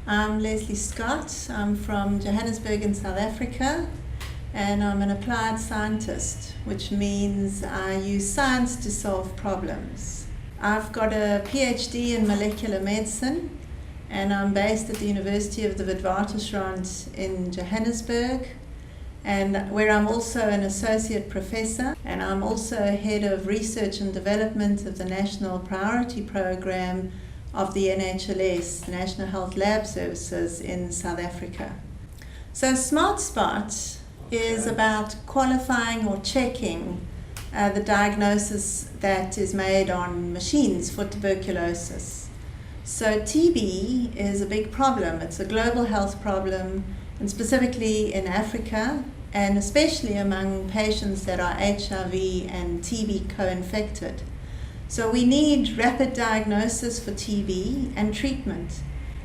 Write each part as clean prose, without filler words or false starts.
I'm Lesley Scott. I'm from Johannesburg in South Africa, and I'm an applied scientist, which means I use science to solve problems. I've got a PhD in molecular medicine, and I'm based at the University of the Witwatersrand in Johannesburg, and where I'm also an associate professor, and I'm also head of research and development of the National Priority Program of the NHLS, National Health Lab Services in South Africa. So Smartspot is about qualifying or checking the diagnosis that is made on machines for tuberculosis. So TB is a big problem. It's a global health problem, and specifically in Africa, and especially among patients that are HIV and TB co-infected. So we need rapid diagnosis for TB and treatment.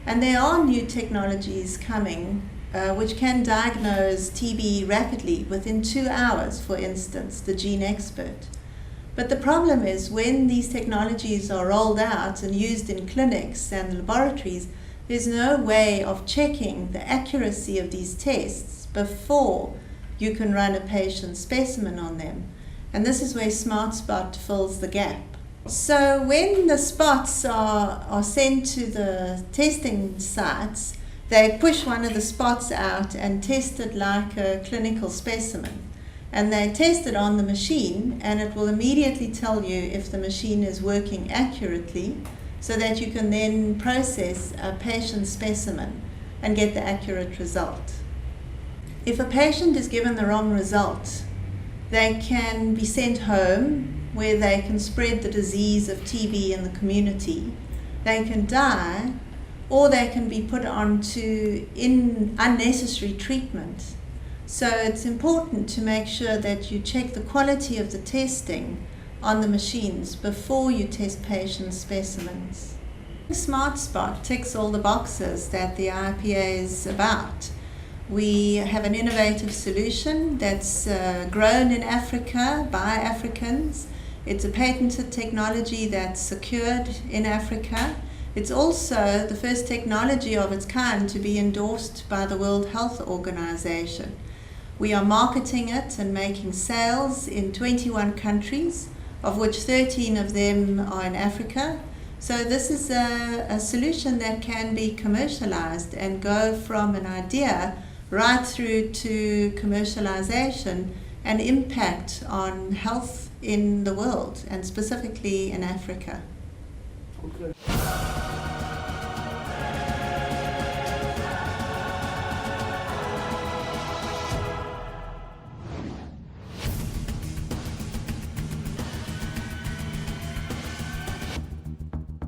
And there are new technologies coming which can diagnose TB rapidly within 2 hours, for instance, the Gene Expert. But the problem is when these technologies are rolled out and used in clinics and laboratories, there's no way of checking the accuracy of these tests before you can run a patient specimen on them. And this is where Smartspot fills the gap. So when the spots are sent to the testing sites, they push one of the spots out and test it like a clinical specimen. And they test it on the machine, and it will immediately tell you if the machine is working accurately, so that you can then process a patient specimen and get the accurate result. If a patient is given the wrong result, they can be sent home where they can spread the disease of TB in the community. They can die, or they can be put onto unnecessary treatment. So it's important to make sure that you check the quality of the testing on the machines before you test patient specimens. Smartspot ticks all the boxes that the IPA is about. We have an innovative solution that's grown in Africa by Africans. It's a patented technology that's secured in Africa. It's also the first technology of its kind to be endorsed by the World Health Organization. We are marketing it and making sales in 21 countries, of which 13 of them are in Africa. So this is a solution that can be commercialized and go from an idea right through to commercialization and impact on health in the world, and specifically in Africa. Okay.